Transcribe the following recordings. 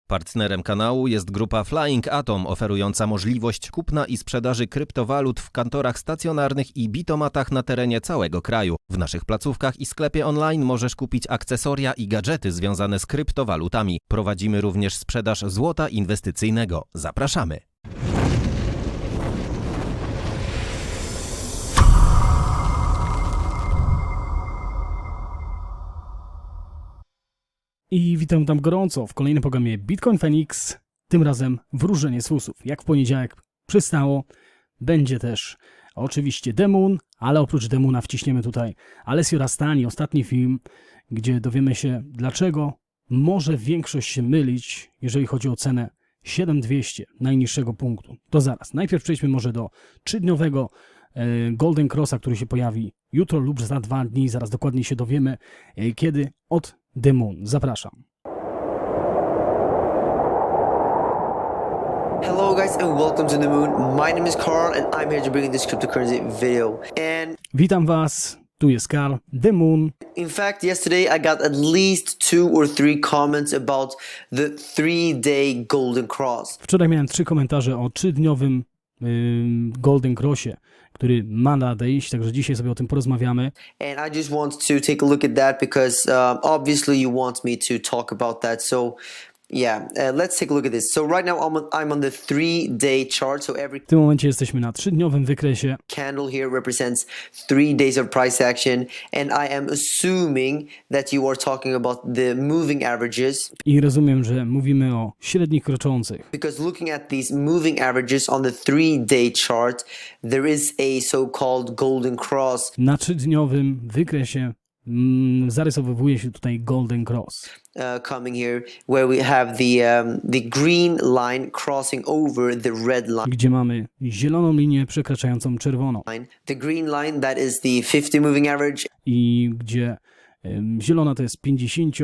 Partnerem kanału jest grupa Flying Atom, oferująca możliwość kupna i sprzedaży kryptowalut w kantorach stacjonarnych i bitomatach na terenie całego kraju. W naszych placówkach i sklepie online możesz kupić akcesoria i gadżety związane z kryptowalutami. Prowadzimy również sprzedaż złota inwestycyjnego. Zapraszamy! I witam tam gorąco w kolejnym programie Bitcoin Feniks, tym razem wróżenie z fusów. Jak w poniedziałek przystało, będzie też oczywiście demon, ale oprócz demona wciśniemy tutaj Alessio Rastani, ostatni film, gdzie dowiemy się, dlaczego może większość się mylić, jeżeli chodzi o cenę 7200 najniższego punktu. To zaraz. Najpierw przejdźmy może do 3-dniowego Golden Crossa, który się pojawi jutro lub za 2 dni. Zaraz dokładnie się dowiemy, kiedy od The Moon. Zapraszam. Hello guys and welcome to The Moon. My name is Carl and I'm here to bring this cryptocurrency video. Witam Was, tu jest Karl, The Moon. In fact, yesterday I got at least 2 or 3 comments about the 3-day Golden Cross. Wczoraj miałem 3 komentarze o 3-dniowym Golden Crossie, który ma nadejść, także dzisiaj sobie o tym porozmawiamy. And I just want to take a look at that because obviously you want me to talk about that. So yeah, let's take a look at this. So right now I'm on the 3-day chart. So every W tym momencie jesteśmy na 3-dniowym wykresie. candle here represents 3 days of price action, and I am assuming that you are talking about the moving averages. I rozumiem, że mówimy o średnich kroczących. Because looking at these moving averages on the 3-day chart, there is a so-called golden cross. Na 3-dniowym wykresie zarysowuje się tutaj Golden Cross. Coming here, where we have the green line crossing over the red line. Gdzie mamy zieloną linię przekraczającą czerwoną. The green line, that is the 50 moving average. I gdzie zielona to jest 50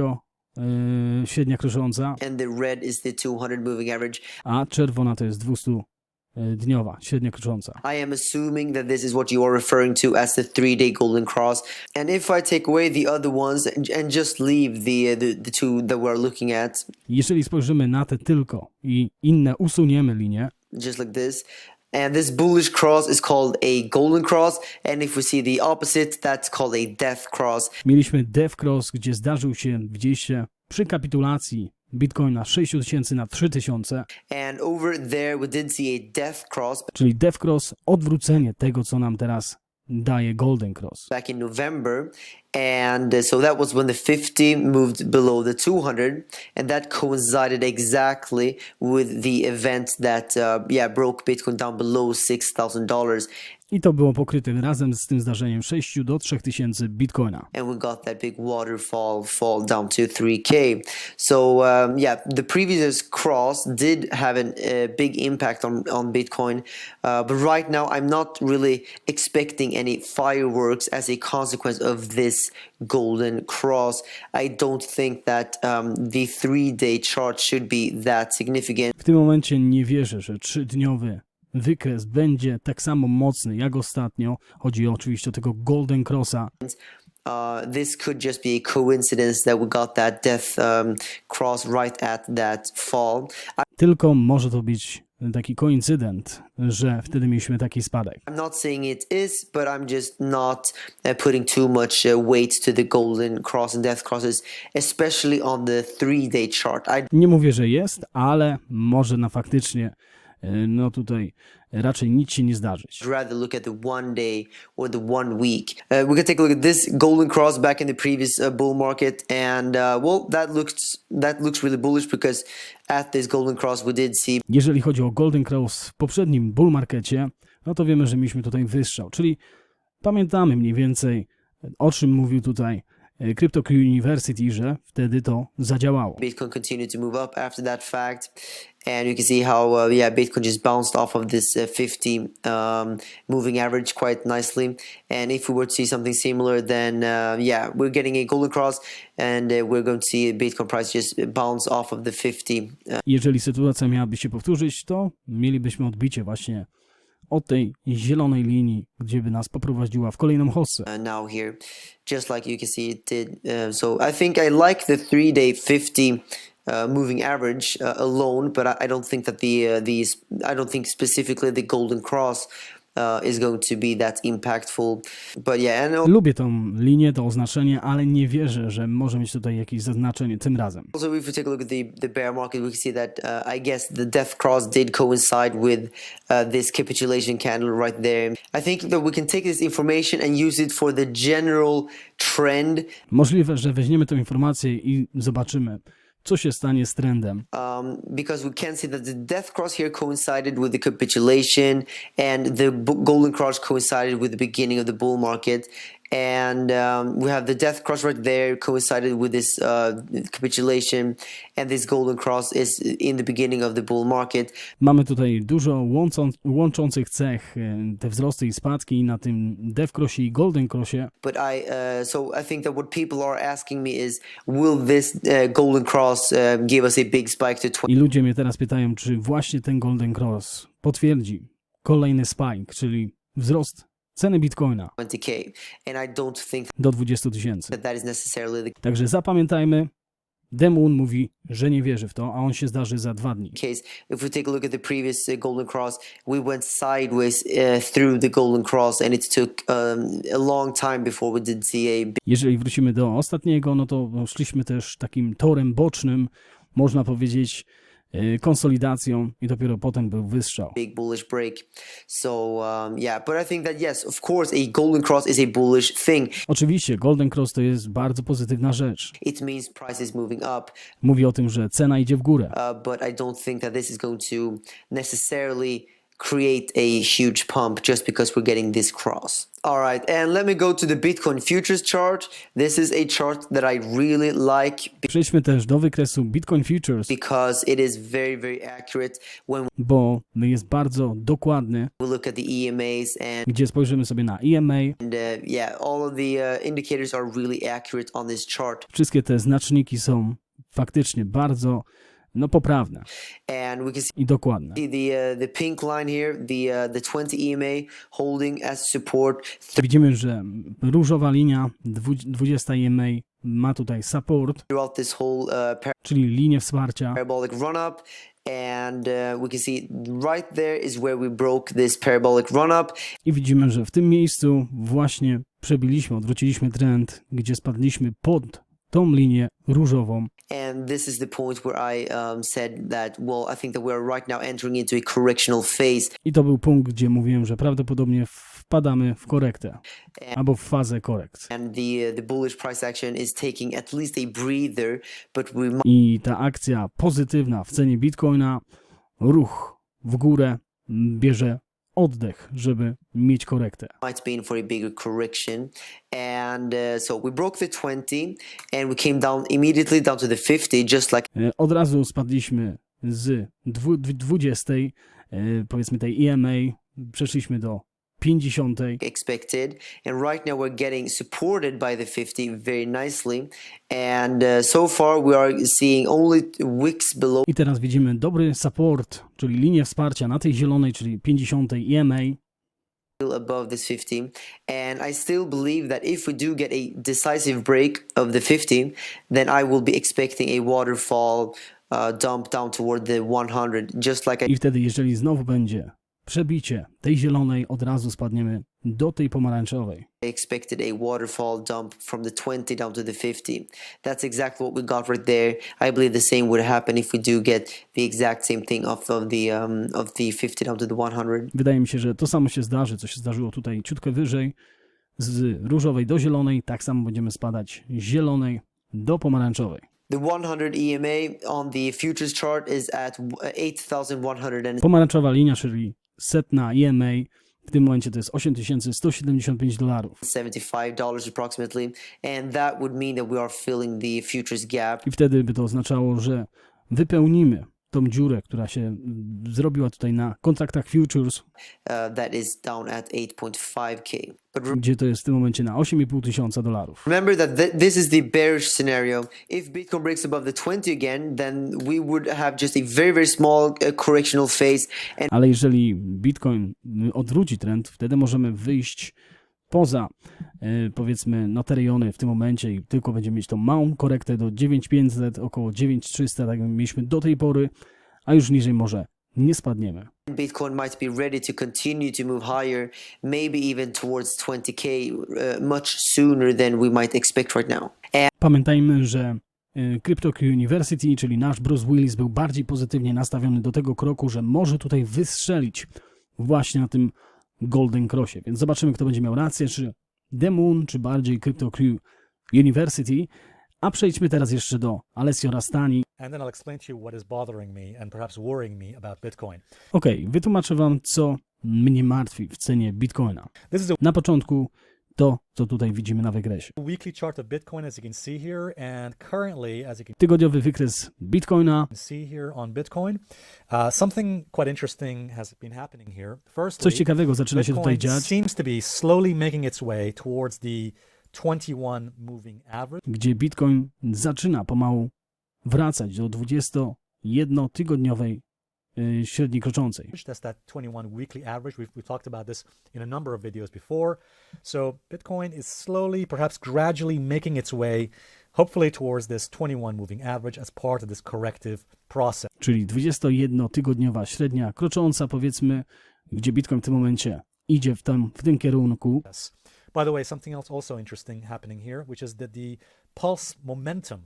średnia krocząca, And the red is the 200 moving average. a czerwona to jest 200-dniowa średnia krocząca. I am assuming that this is what you are referring to as the 3-day golden cross. And if I take away the other ones and just leave the two that we're looking at, Jeżeli spojrzymy na te tylko i inne usuniemy linie, just like this, and this bullish cross is called a golden cross, and if we see the opposite, that's called a death cross. mieliśmy Death Cross, gdzie zdarzył się, widzieliście, przy kapitulacji Bitcoina 6000 na 3000, And over there we did see a death cross czyli Death Cross, odwrócenie tego, co nam teraz daje Golden Cross. back in November, and so that was when the 50 moved below the 200, and that coincided exactly with the event that broke Bitcoin down below $6,000, I to było pokryte razem z tym zdarzeniem 6 do 3000 Bitcoina. and we got that big fall down to 3K. So the previous cross did have a big impact on Bitcoin, but right now I'm not really expecting any fireworks as a consequence of this golden cross. I don't think that the 3-day chart should be that significant. W tym momencie nie wierzę, że 3-dniowy wykres będzie tak samo mocny jak ostatnio. Chodzi oczywiście o tego Golden Crossa. This could just be a coincidence that we got that death cross right at that fall. Tylko może to być taki koincydent, że wtedy mieliśmy taki spadek. I'm not saying it is, but I'm just not putting too much weight to the golden cross and death crosses, especially on the 3-day chart. Nie mówię, że jest, ale może na faktycznie no tutaj raczej nic się nie zdarzyć. I'd rather look at the 1 day or the 1 week. We can take a look at this golden cross back in the previous bull market, and that looks really bullish because at this golden cross we did see. Jeżeli chodzi o Golden Cross w poprzednim bull markecie, no to wiemy, że mieliśmy tutaj wystrzał, czyli pamiętamy mniej więcej, o czym mówił tutaj Crypto University, że wtedy to zadziałało. Bitcoin continued to move up after that fact, and you can see how Bitcoin just bounced off of this 50 moving average quite nicely. And if we were to see something similar, then we're getting a golden cross, and we're going to see Bitcoin price just bounce off of the 50. Jeżeli sytuacja miałaby się powtórzyć, to mielibyśmy odbicie właśnie od tej zielonej linii, gdzie by nas poprowadziła w kolejną hossę. Now here, just like you can see it did. So I think I like the 3-day 50 moving average alone, but I don't think that I don't think specifically the golden cross is going to be that impactful. But yeah, and Lubię tą linię, to oznaczenie, ale nie wierzę, że może mieć tutaj jakieś zaznaczenie tym razem. also, if we take a look at the bear market, we can see that I guess the death cross did coincide with this capitulation candle right there. I think that we can take this information and use it for the general trend. Możliwe, że weźmiemy tę informację i zobaczymy, co się stanie z trendem. Because we can see that the death cross here coincided with the capitulation, and the golden cross coincided with the beginning of the bull market. And we have the death cross right there coincided with this capitulation, and this golden cross is in the beginning of the bull market. Mamy tutaj dużo łączących cech, te wzrosty i spadki na tym death crossie i golden crossie. But so I think that what people are asking me is, will this golden cross give us a big spike to 20? I ludzie mnie teraz pytają, czy właśnie ten golden cross potwierdzi kolejny spike, czyli wzrost ceny Bitcoina 20K, and I don't think do 20 000. that is necessarily the Także zapamiętajmy, Demun mówi, że nie wierzy w to, a on się zdarzy za 2 dni. case. If we take a look at the previous golden cross, we went sideways through the golden cross, and it took a long time before we did see a Jeżeli wrócimy do ostatniego, no to szliśmy też takim torem bocznym, można powiedzieć, konsolidacją i dopiero potem był wystrzał. big bullish break. So yeah, but I think that yes, of course, a golden cross is a bullish thing. Oczywiście Golden Cross to jest bardzo pozytywna rzecz. It means price is moving up, Mówi o tym, że cena idzie w górę. but I don't think that this is going to necessarily create a huge pump just because we're getting this cross. All right, and let me go to the Bitcoin futures chart. This is a chart that I really like Przejdźmy też do wykresu Bitcoin Futures, because it is very, very accurate when bo jest bardzo dokładny, we look at the EMAs and gdzie spojrzymy sobie na EMA. yeah, all of the indicators are really accurate on this chart. Wszystkie te znaczniki są faktycznie bardzo poprawne And we can i dokładne. see the pink line here, the 20 EMA holding as support Widzimy, że różowa linia 20 EMA ma tutaj support, throughout this whole czyli linię wsparcia. parabolic run up, and we can see right there is where we broke this parabolic run up. I widzimy, że w tym miejscu właśnie przebiliśmy, odwróciliśmy trend, gdzie spadliśmy pod tą linię różową. And this is the point where I said that, well, I think that we are right now entering into a correctional phase. I to był punkt, gdzie mówiłem, że prawdopodobnie wpadamy w korektę albo w fazę korekt. And the bullish price action is taking at least a breather, but we I ta akcja pozytywna w cenie Bitcoina, ruch w górę, bierze oddech, żeby mieć korektę. might be in for a bigger correction. And so we broke the 20 and we came down immediately down to the 50, just like Od razu spadliśmy z 20, powiedzmy tej EMA, przeszliśmy do 50. expected. And right now we're getting supported by the 50 very nicely. And so far we are seeing only wicks below I teraz widzimy dobry support, czyli linię wsparcia na tej zielonej, czyli 50 EMA. above this 50, and I still believe that if we do get a decisive break of the 50, then I will be expecting a waterfall dump down toward the 100, just like I wtedy, jeżeli znowu będzie przebicie tej zielonej, od razu spadniemy do tej pomarańczowej. I expected a waterfall dump from the 20 down to the 50. That's exactly what we got right there. I believe the same would happen if we do get the exact same thing of the 50 down to the 100. Wydaje mi się, że to samo się zdarzy, co się zdarzyło tutaj ciutkę wyżej, z różowej do zielonej, tak samo będziemy spadać z zielonej do pomarańczowej. The 100 EMA on the futures chart is at 8,100. Pomarańczowa linia, czyli setna EMA, w tym momencie to jest $8,175. $75 approximately, and that would mean that we are filling the futures gap. I wtedy by to oznaczało, że wypełnimy tą dziurę, która się zrobiła tutaj na kontraktach futures, That is down at 8.5K. But gdzie to jest w tym momencie na $8,500. remember that this is the bearish scenario. If Bitcoin breaks above the 20 again, then we would have just a very, very small correctional phase. And Ale jeżeli Bitcoin odwróci trend, wtedy możemy wyjść poza powiedzmy no te rejony w tym momencie i tylko będziemy mieć tą małą korektę do 9500, około 9300, tak jak mieliśmy do tej pory, a już niżej może nie spadniemy. Bitcoin might be ready to continue to move higher, maybe even towards 20k much sooner than we might expect right now. Pamiętajmy, że Crypto University, czyli nasz Bruce Willis, był bardziej pozytywnie nastawiony do tego kroku, że może tutaj wystrzelić właśnie na tym Golden Crossie. Więc zobaczymy, kto będzie miał rację, czy The Moon, czy bardziej Crypto University. A przejdźmy teraz jeszcze do Alessio Rastani. Okej, wytłumaczę wam, co mnie martwi w cenie Bitcoina. Na początku to, co tutaj widzimy na wykresie. Tygodniowy wykres Bitcoina. Coś ciekawego zaczyna się tutaj dziać, gdzie Bitcoin zaczyna pomału wracać do 21-tygodniowej średniej kroczącej. That's that 21 weekly average. We've talked about this in a number of videos before. So Bitcoin is slowly, perhaps gradually making its way, hopefully towards this 21 moving average as part of this corrective process. Czyli 21-tygodniowa średnia krocząca, powiedzmy, gdzie Bitcoin w tym momencie idzie w tym kierunku. By the way, something else also interesting happening here, which is that the pulse momentum,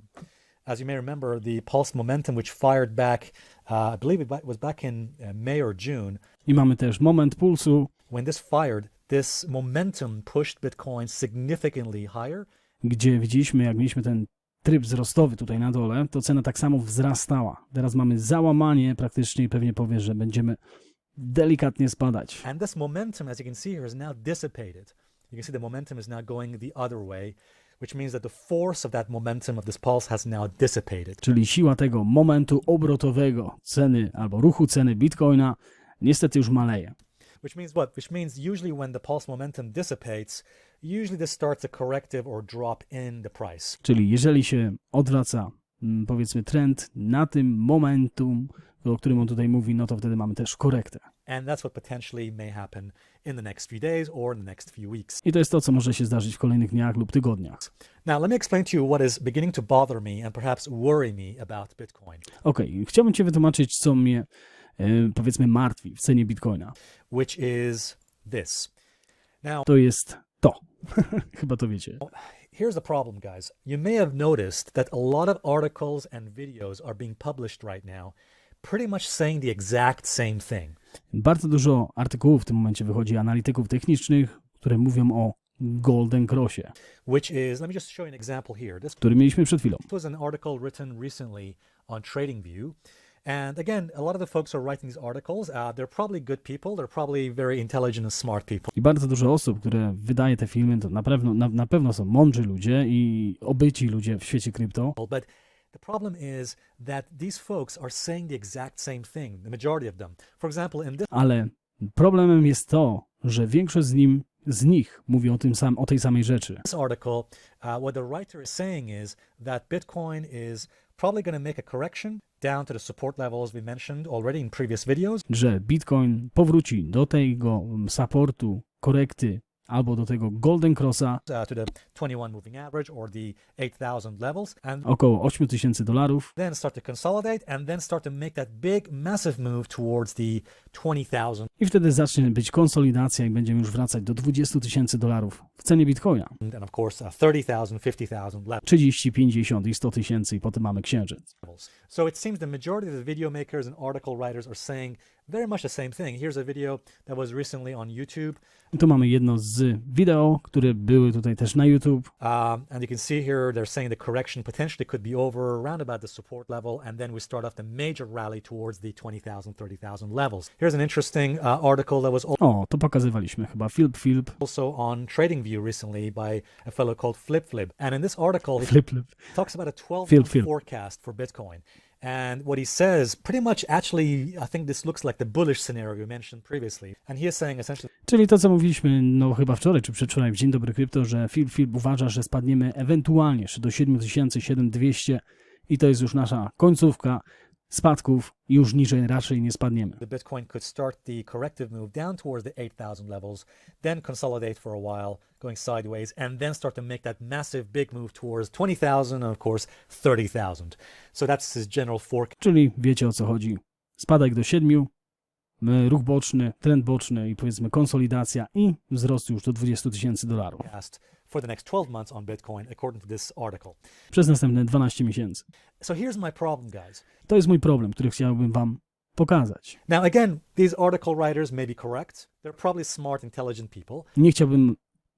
as you may remember, the pulse momentum which fired back, I believe it was back in May or June. I mamy też moment pulsu. When this fired, this momentum pushed Bitcoin significantly higher. Gdzie widzieliśmy, jak mieliśmy ten tryb wzrostowy tutaj na dole, to cena tak samo wzrastała. Teraz mamy załamanie praktycznie i pewnie powie, że będziemy delikatnie spadać. And this momentum, as you can see here, is now dissipated. You can see the momentum is now going the other way, which means that the force of that momentum of this pulse has now dissipated. Czyli siła tego momentu obrotowego ceny albo ruchu ceny Bitcoina niestety już maleje. Which means what? Which means usually when the pulse momentum dissipates, usually this starts a corrective or drop in the price. Czyli jeżeli się odwraca, powiedzmy, trend na tym momentum, o którym on tutaj mówi, no to wtedy mamy też korektę. And that's what potentially may happen in the next few days or in the next few weeks. I to jest to, co może się zdarzyć w kolejnych dniach lub tygodniach. Now let me explain to you what is beginning to bother me and perhaps worry me about Bitcoin. Okej, chciałbym Ci wytłumaczyć, co mnie, powiedzmy, martwi w cenie Bitcoina. Which is this. Now, to jest to. Chyba to wiecie. Here's the problem, guys. You may have noticed that a lot of articles and videos are being published right now, pretty much saying the exact same thing. Bardzo dużo artykułów w tym momencie wychodzi, analityków technicznych, które mówią o Golden Crossie. Which is, let me just show you an example here. Który mieliśmy przed chwilą. This was an article written recently on TradingView. And again, a lot of the folks who are writing these articles, they're probably good people. They're probably very intelligent and smart people. I bardzo dużo osób, które wydaje te filmy, to na pewno są mądrzy ludzie i obyci ludzie w świecie krypto. But the problem is that these folks are saying the exact same thing, the majority of them. For example, in this... Ale problemem jest to, że większość z nich mówi o tej samej rzeczy. This article, what the writer is saying is that Bitcoin is probably going to make a correction down to the support levels we mentioned already in previous videos. Że Bitcoin powróci do tego supportu, korekty albo do tego Golden Crossa, To the 21 moving average or the 8,000 levels, and około $8,000. then start to consolidate and then start to make that big, massive move towards the 20,000. I wtedy zacznie być konsolidacja i będziemy już wracać do $20,000 w cenie Bitcoina. And of course, 30,000, 50,000 levels. 30, 50 i 100 tysięcy i potem mamy księżyc. So it seems the majority of the video makers and article writers are saying very much the same thing. Here's a video that was recently on YouTube. I tu mamy jedno z wideo, które były tutaj też na YouTube. And you can see here they're saying the correction potentially could be over around about the support level, and then we start off the major rally towards the 20,000, 30,000 levels. Here's an interesting article that was O, to pokazywaliśmy chyba. Flip. also on TradingView recently by a fellow called Flip. And in this article, he Flip. talks about a 12-month Flip. forecast for Bitcoin. And what he says, pretty much actually, I think this looks like the bullish scenario we mentioned previously. And he is saying essentially... Czyli to, co mówiliśmy, no chyba wczoraj czy przedwczoraj w Dzień Dobry Krypto, że Flip uważa, że spadniemy ewentualnie jeszcze do 7,000, 7,200 i to jest już nasza końcówka. spadków i już niżej raczej nie spadniemy. The Bitcoin could start the corrective move down towards the 8,000 levels, then consolidate for a while, going sideways, and then start to make that massive big move towards 20,000 and of course 30,000. So that's his general forecast. Czyli wiecie o co chodzi. Spadek do 7, ruch boczny, trend boczny i powiedzmy konsolidacja i wzrost już do $20,000 For the next 12 months on Bitcoin, according to this article. przez następne 12 miesięcy. So here's my problem, guys. To jest mój problem, który chciałbym wam pokazać. Now, again, these article writers may be correct. They're probably smart, intelligent people. Nie chciałbym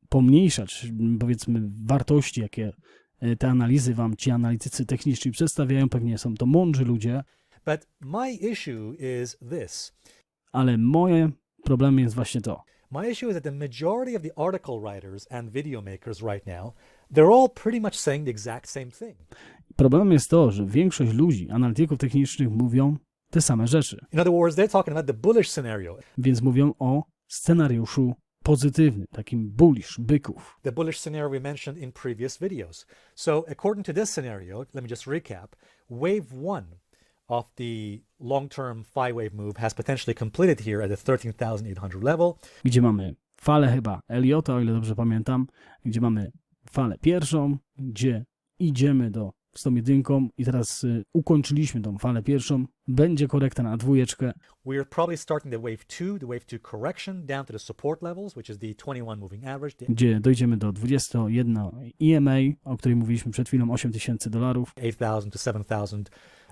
pomniejszać, powiedzmy, wartości, jakie te analizy wam ci analitycy techniczni przedstawiają. Pewnie są to mądrzy ludzie, But my issue is this. ale moje problemy jest właśnie to. My issue is that the majority of the article writers and video makers right now, they're all pretty much saying the exact same thing. Problemem jest to, że większość ludzi, analityków technicznych mówią te same rzeczy. In other words, they're talking about the bullish scenario. Więc mówią o scenariuszu pozytywnym, takim bullish, byków. The bullish scenario we mentioned in previous videos. So according to this scenario, let me just recap, wave 1 of the long-term five-wave move has potentially completed here at the 13,800 level. Gdzie mamy falę chyba Eliota, o ile dobrze pamiętam, gdzie mamy falę pierwszą, gdzie idziemy z tą jedynką i teraz ukończyliśmy tą falę pierwszą, będzie korekta na dwójeczkę. We're probably starting the wave 2 correction down to the support levels, which is the 21 moving average. Gdzie dojdziemy do 21 EMA, o której mówiliśmy przed chwilą, $8,000, 8,000 to 7,000.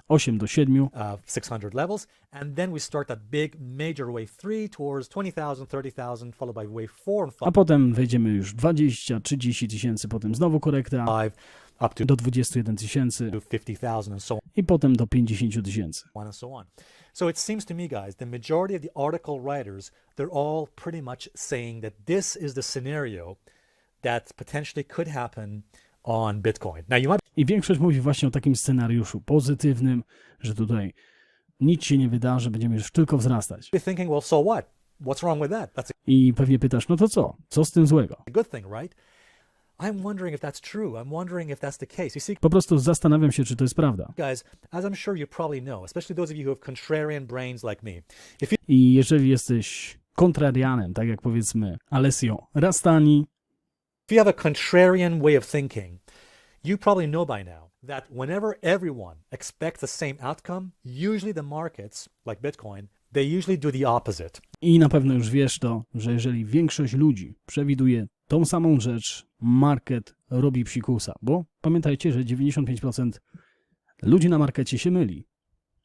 8 do 7. 600 levels, and then we start that big major wave 3 towards 20,000, 30,000, followed by wave 4 and 5. A potem wejdziemy już 20, 30 tysięcy, potem znowu korekta Up to do 21 tysięcy 50,000 and so on i potem do 50 tysięcy. and so on. So it seems to me, guys, the majority of the article writers, they're all pretty much saying that this is the scenario that potentially could happen on Bitcoin. Now you might I większość mówi właśnie o takim scenariuszu pozytywnym, że tutaj nic się nie wydarzy, będziemy już tylko wzrastać. be thinking, well, so what? What's wrong with that? That's I pewnie pytasz, no to co? Co z tym złego? a good thing, right? I'm wondering if that's true. I'm wondering if that's the case. You see, Po prostu zastanawiam się, czy to jest prawda. guys, as I'm sure you probably know, especially those of you who have contrarian brains like me, if you I jeżeli jesteś kontrarianem, tak jak powiedzmy Alessio Rastani, have a contrarian way of thinking, you probably know by now that whenever everyone expects the same outcome, usually the markets, like Bitcoin, they usually do the opposite. i na pewno już wiesz to, że jeżeli większość ludzi przewiduje tą samą rzecz, market robi psikusa, bo pamiętajcie, że 95% ludzi na markecie się myli.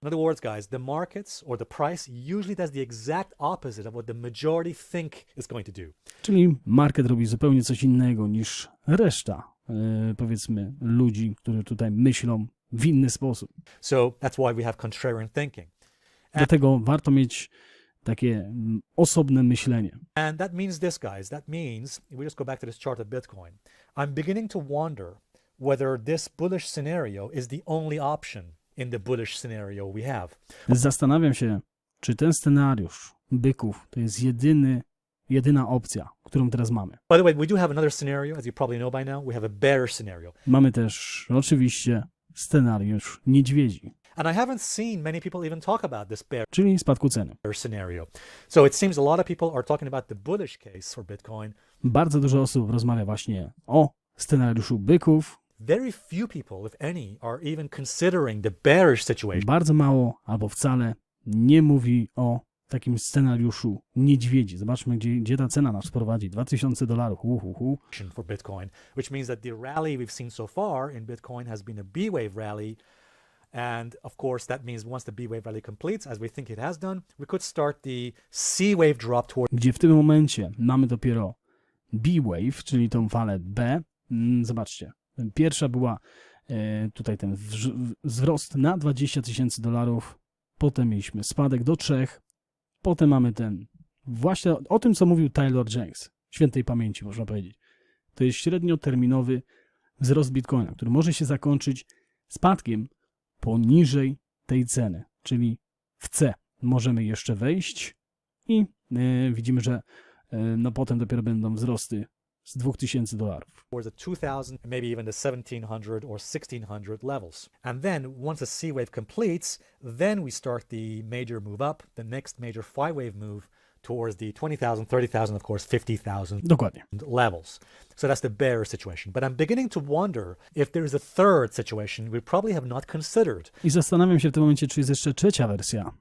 In other words, guys, the markets or the price usually does the exact opposite of what the majority think is going to do. Czyli market robi zupełnie coś innego niż reszta, powiedzmy, ludzi, którzy tutaj myślą w inny sposób. So that's why we have contrarian thinking. Dlatego warto mieć takie osobne myślenie. And that means this, guys. That means, if we just go back to this chart of Bitcoin, I'm beginning to wonder whether this bullish scenario is the only option in the bullish scenario we have. Zastanawiam się, czy ten scenariusz byków to jest jedyna opcja, którą teraz mamy. By the way, we do have another scenario, as you probably know by now. We have a bearish scenario. Mamy też oczywiście scenariusz niedźwiedzi, And I haven't seen many people even talk about this bearish czyli spadku ceny. scenario. So it seems a lot of people are talking about the bullish case for Bitcoin. Bardzo dużo osób rozmawia właśnie o scenariuszu byków. Very few people, if any, are even considering the bearish situation Bardzo mało albo wcale nie mówi o takim scenariuszu niedźwiedzi. Zobaczmy, gdzie ta cena nas prowadzi. $2,000. for Bitcoin, which means that the rally we've seen so far in Bitcoin has been a B-wave rally. And of course, that means once the B-wave rally completes, as we think it has done, we could start the C-wave drop toward Gdzie w tym momencie mamy dopiero B-wave, czyli tą falę B. Zobaczcie, pierwsza była tutaj ten wzrost na $20,000, potem mieliśmy spadek do 3, potem mamy ten, właśnie o tym, co mówił Taylor Jenks, świętej pamięci można powiedzieć. To jest średnioterminowy wzrost Bitcoina, który może się zakończyć spadkiem poniżej tej ceny, czyli w C możemy jeszcze wejść i widzimy, że no potem dopiero będą wzrosty z $2000. towards the 2000, maybe even the 1700 or 1600 levels. And then once the C wave completes, then we start the major move up, the next major phi wave move towards the 20,000, 30,000, of course, 50,000 Dokładnie. levels. So that's the bearish situation. But I'm beginning to wonder if there is a third situation we probably have not considered. I zastanawiam się w tym momencie, czy jest jeszcze trzecia wersja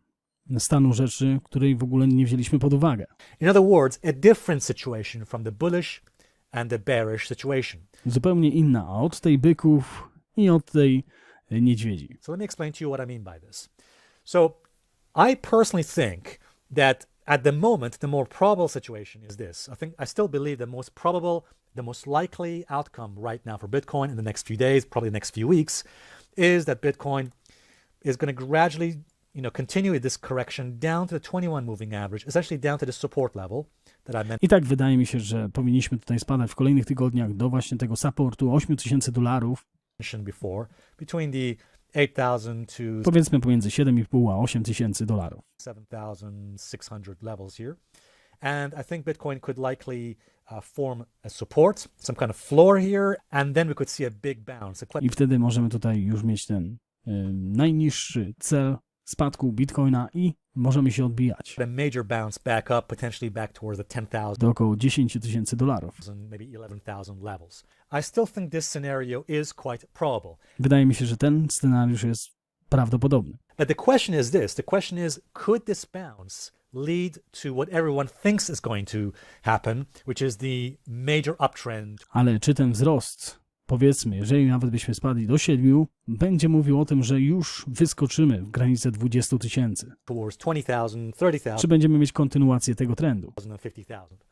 stanu rzeczy, której w ogóle nie wzięliśmy pod uwagę. In other words, a different situation from the bullish and the bearish situation. Zupełnie inna od tej byków i od tej niedźwiedzi. So let me explain to you what I mean by this. So I personally think that at the moment, the more probable situation is this. I still believe the most probable, the most likely outcome right now for Bitcoin in the next few days, probably the next few weeks, is that Bitcoin is going to gradually, continue this correction down to the 21 moving average, essentially down to the support level that I mentioned. I tak wydaje mi się, że powinniśmy tutaj spadać w kolejnych tygodniach do właśnie tego supportu $8,000, Before, between the 8,000 to powiedzmy pomiędzy 7,5 a $8,000. 7,600 levels here. And I think Bitcoin could likely form a support, some kind of floor here, and then we could see a big bounce. I wtedy możemy tutaj już mieć ten najniższy cel spadku Bitcoina i możemy się odbijać A major bounce back up, potentially back towards the 10,000, do około $10,000. maybe 11,000 levels. I still think this scenario is quite probable. Wydaje mi się, że ten scenariusz jest prawdopodobny. But the question is this. The question is, could this bounce lead to what everyone thinks is going to happen, which is the major uptrend Ale czy ten wzrost, powiedzmy, jeżeli nawet byśmy spadli do 7, będzie mówił o tym, że już wyskoczymy w granicę 20,000? towards 20,000, 30,000, Czy będziemy mieć kontynuację tego trendu? and 50,000.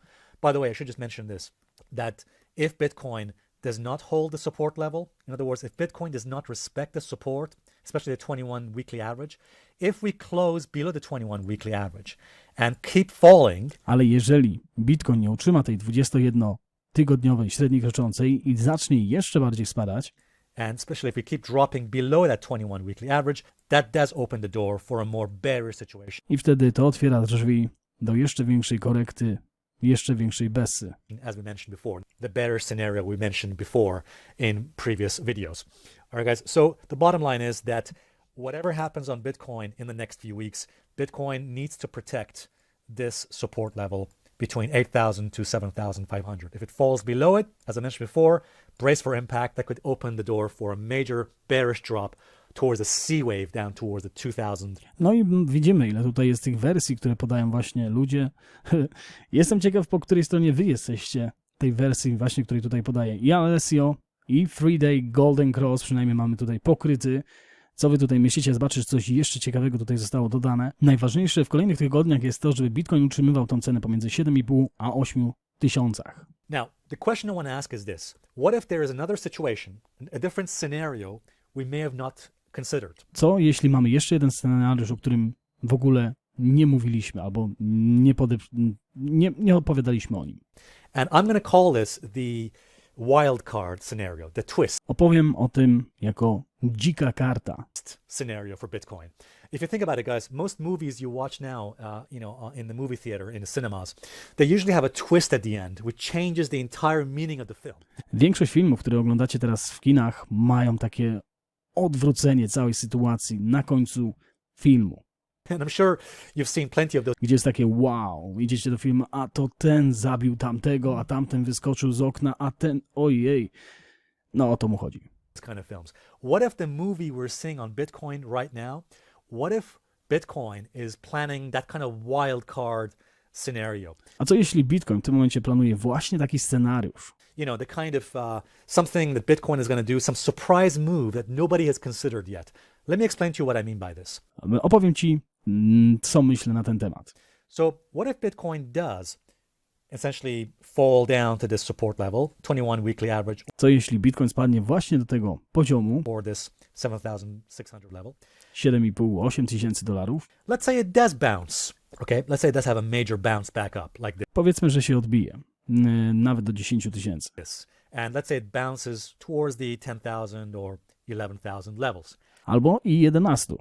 By the way, I should just mention this, that if Bitcoin does not hold the support level, in other words, if Bitcoin does not respect the support, especially the 21 weekly average, if we close below the 21 weekly average and keep falling, Ale jeżeli Bitcoin nie utrzyma tej 21-tygodniowej średniej kroczącej i zacznie jeszcze bardziej spadać, and especially if we keep dropping below that 21 weekly average, that does open the door for a more bearish situation, i wtedy to otwiera drzwi do jeszcze większej korekty, jeszcze większej bessy. as we mentioned before, the bearish scenario we mentioned before in previous videos. All right, guys. So the bottom line is that whatever happens on Bitcoin in the next few weeks, Bitcoin needs to protect this support level between 8,000 to 7,500. If it falls below it, as I mentioned before, brace for impact. That could open the door for a major bearish drop towards a C wave down towards the 2,000. No i widzimy, ile tutaj jest tych wersji, które podają właśnie ludzie. Jestem ciekaw, po której stronie wy jesteście tej wersji właśnie, której tutaj podaję i Alessio, i 3-Day Golden Cross, przynajmniej mamy tutaj pokryty. Co wy tutaj myślicie? Zobaczysz, coś jeszcze ciekawego tutaj zostało dodane. Najważniejsze w kolejnych tygodniach jest to, żeby Bitcoin utrzymywał tą cenę pomiędzy 7,5 a 8 tysiącach. Now, the question I want to ask is this. What if there is another situation, a different scenario we may have not considered? Co jeśli mamy jeszcze jeden scenariusz, o którym w ogóle nie mówiliśmy albo nie opowiadaliśmy o nim? And I'm going to call this the wild card scenario, the twist Opowiem o tym jako dzika karta. scenario for Bitcoin. If you think about it, guys, most movies you watch now, in the movie theater, in the cinemas, they usually have a twist at the end, which changes the entire meaning of the film. Większość filmów, które oglądacie teraz w kinach, mają takie odwrócenie całej sytuacji na końcu filmu. And I'm sure you've seen plenty of those Gdzie jest takie wow, idziecie do filmu, a to ten zabił tamtego, a tamten wyskoczył z okna, a ten, ojej. No o to mu chodzi. kind of films. What if the movie we're seeing on Bitcoin right now, what if Bitcoin is planning that kind of wild card scenario? A co jeśli Bitcoin w tym momencie planuje właśnie taki scenariusz? The kind of something that Bitcoin is going to do, some surprise move that nobody has considered yet. Let me explain to you what I mean by this. Opowiem ci, co myślę na ten temat. So what if Bitcoin does essentially fall down to this support level, 21 weekly average, Co jeśli Bitcoin spadnie właśnie do tego poziomu, or this 7,600 level? 7,5-8 tysięcy dolarów? Let's say it does bounce, okay? Let's say it does have a major bounce back up like Powiedzmy, że się odbije, nawet do 10 tysięcy. this. And let's say it bounces towards the 10,000 or 11,000 levels. Albo i 11.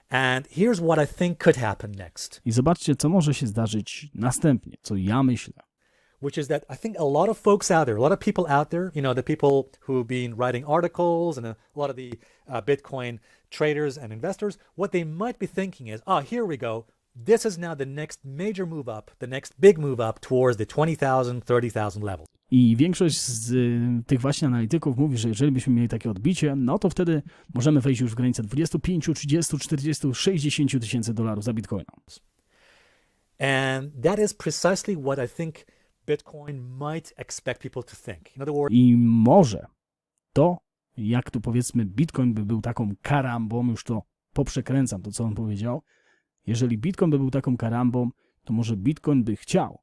And here's what I think could happen next. I zobaczcie, co może się zdarzyć następnie, co ja myślę. which is that I think a lot of folks out there, a lot of people out there, you know, the people who've been writing articles and a lot of the Bitcoin traders and investors, what they might be thinking is, here we go. This is now the next major move up, the next big move up towards the 20,000, 30,000 levels. I większość z tych właśnie analityków mówi, że jeżeli byśmy mieli takie odbicie, no to wtedy możemy wejść już w granicę 25, 30, 40, 60 tysięcy dolarów za Bitcoina. And that is precisely what I think Bitcoin might expect people to think. In other words, I może to, jak tu powiedzmy Bitcoin by był taką karambą, już to poprzekręcam to, co on powiedział, jeżeli Bitcoin by był taką karambą, to może Bitcoin by chciał,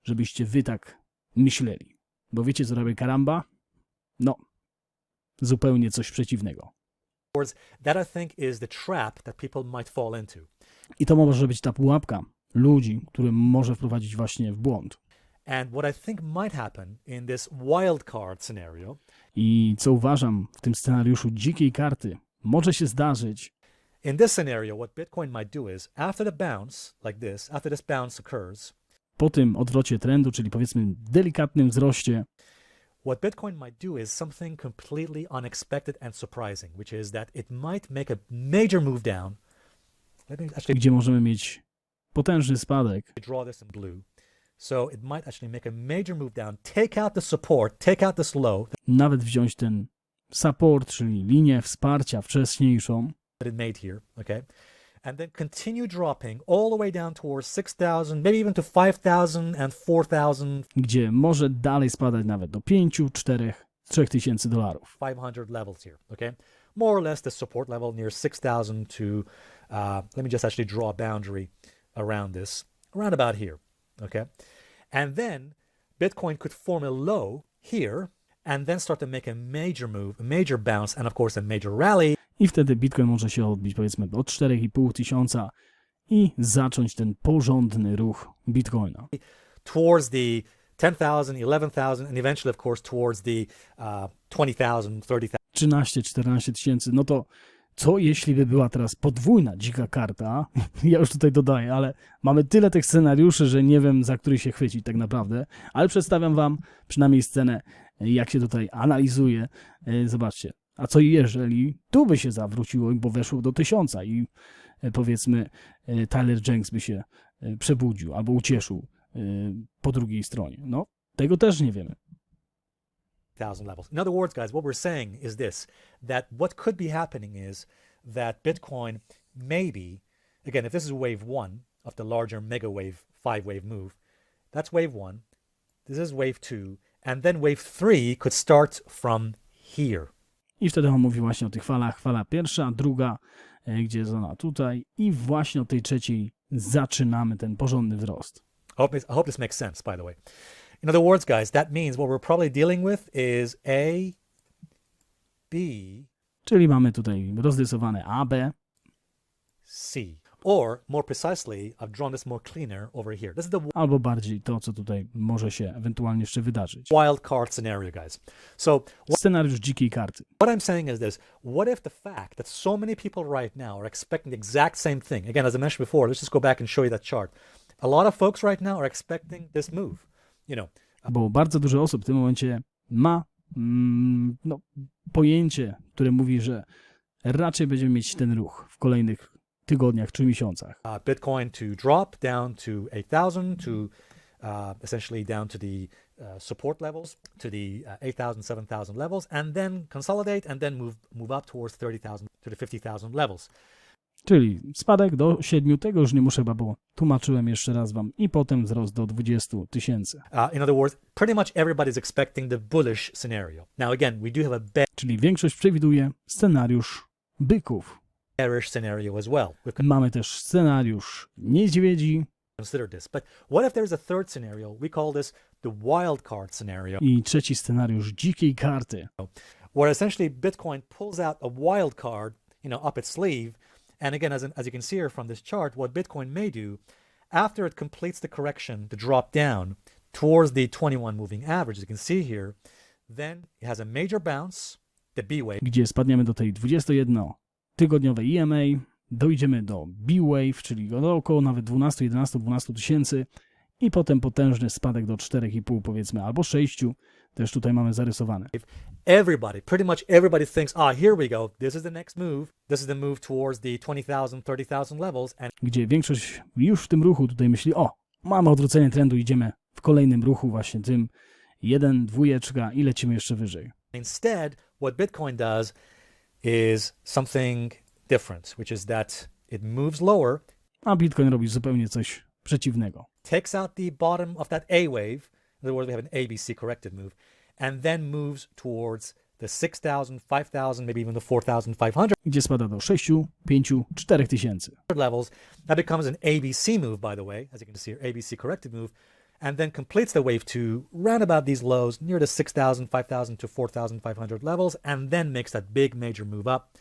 żebyście wy tak myśleli. Bo wiecie, co robi karamba? No, zupełnie coś przeciwnego. that I think is the trap that people might fall into. I to może być ta pułapka ludzi, który może wprowadzić właśnie w błąd. And what I think might happen in this wild card scenario I co uważam w tym scenariuszu dzikiej karty, może się zdarzyć, in this scenario, what Bitcoin might do is after the bounce, like this, after this bounce occurs, po tym odwrocie trendu, czyli powiedzmy delikatnym wzroście, what Bitcoin might do is something completely unexpected and surprising, which is that it might make a major move down. Let me actually gdzie możemy mieć potężny spadek, draw this in blue. So it might actually make a major move down, take out the support, take out this low nawet wziąć ten support, czyli linię wsparcia wcześniejszą, that it made here, okay? And then continue dropping all the way down towards 6,000, maybe even to 5,000 and 4,000, gdzie może dalej spadać nawet do 5, 4, 3 tysięcy dolarów. 500 levels here, okay? More or less the support level near 6,000 to, let me just actually draw a boundary around this, around about here, okay? And then Bitcoin could form a low here and then start to make a major move, a major bounce, and of course a major rally. I wtedy Bitcoin może się odbić powiedzmy od 4,5 tysiąca i zacząć ten porządny ruch Bitcoina. Towards the 10,000, 11,000, and eventually, of course, towards the 20,000, 30,000. 13-14 tysięcy, no to co jeśli by była teraz podwójna dzika karta? Ja już tutaj dodaję, ale mamy tyle tych scenariuszy, że nie wiem, za który się chwycić tak naprawdę, ale przedstawiam wam przynajmniej scenę, jak się tutaj analizuje. Zobaczcie, a co jeżeli tu by się zawróciło, bo weszło do 1000 i powiedzmy Tyler Jenks by się przebudził albo ucieszył po drugiej stronie? No, tego też nie wiemy. Levels. In other words, guys, what we're saying is this, that what could be happening is that Bitcoin maybe, again, if this is wave one of the larger mega wave, 5-wave move, that's wave one, this is wave two, and then wave three could start from here. I wtedy on mówi właśnie o tych falach. Fala pierwsza, druga, gdzie jest ona tutaj i właśnie o tej trzeciej zaczynamy ten porządny wzrost. I hope this makes sense, by the way. In other words, guys, that means what we're probably dealing with is A, B, Czyli mamy tutaj rozrysowane A, B, C. Or, more precisely, I've drawn this more cleaner over here. This is the albo bardziej to, co tutaj może się ewentualnie jeszcze wydarzyć. wild card scenario, guys. So Scenariusz dzikiej karty. what I'm saying is this. What if the fact that so many people right now are expecting the exact same thing? Again, as I mentioned before, let's just go back and show you that chart. A lot of folks right now are expecting this move. You know, Bo bardzo dużo osób w tym momencie ma pojęcie, które mówi, że raczej będziemy mieć ten ruch w kolejnych tygodniach czy miesiącach. Bitcoin to drop down to 8,000 to essentially down to the support levels, to the 8,000, 7,000 levels, and then consolidate and then move up towards 30,000 to the 50,000 levels. Czyli spadek do 7, tego już nie muszę chyba, bo tłumaczyłem jeszcze raz wam, i potem wzrost do 20 tysięcy. In other words, pretty much everybody's expecting the bullish scenario. Now again, we do have a Czyli większość przewiduje scenariusz byków. bearish scenario as well. We've Mamy też scenariusz niedźwiedzi considered this. But what if there's a third scenario? We call this the wild card scenario, i trzeci scenariusz dzikiej karty, where essentially Bitcoin pulls out a wild card, up its sleeve. And again, as you can see here from this chart, what Bitcoin may do after it completes the correction, the drop down towards the 21 moving average, as you can see here, then it has a major bounce, the B wave, gdzie spadniemy do tej 21-tygodniowej EMA, dojdziemy do B-Wave, czyli do około nawet 12 tysięcy i potem potężny spadek do 4,5 powiedzmy, albo 6, też tutaj mamy zarysowane. Pretty much everybody thinks, here we go, this is the next move, this is the move towards the 20,000, 30,000 levels. Gdzie większość już w tym ruchu tutaj myśli, mamy odwrócenie trendu, idziemy w kolejnym ruchu właśnie tym 1, 2 i lecimy jeszcze wyżej. Instead, what Bitcoin does is something different, which is that it moves lower, A Bitcoin robi zupełnie coś przeciwnego. takes out the bottom of that A wave, in other words, we have an ABC corrected move, and then moves towards the 6,000, 5,000, maybe even the 4,500 Gdzie spada do 6, 5, 4 tysięcy. levels. That becomes an ABC move, by the way, as you can see here, ABC corrected move, and then completes the wave to round about these lows near the 6,000, 5,000 to 4,500 levels, and then makes that big major move up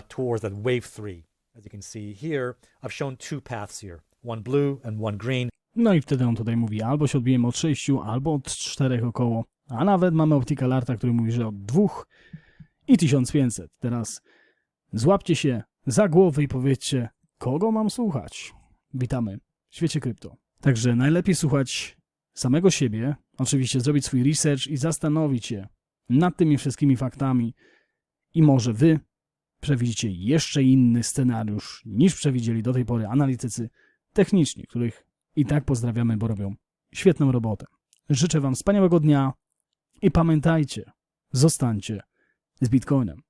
towards that wave 3. As you can see here, I've shown two paths here, one blue and one green. No i wtedy on tutaj mówi, albo się odbijemy od 6, albo od 4 około, a nawet mamy optical arta, który mówi, że od 2 i 1500. Teraz złapcie się za głowę i powiedzcie, kogo mam słuchać. Witamy w świecie krypto. Także najlepiej słuchać samego siebie, oczywiście zrobić swój research i zastanowić się nad tymi wszystkimi faktami i może wy przewidzicie jeszcze inny scenariusz niż przewidzieli do tej pory analitycy techniczni, których i tak pozdrawiamy, bo robią świetną robotę. Życzę wam wspaniałego dnia i pamiętajcie, zostańcie z Bitcoinem.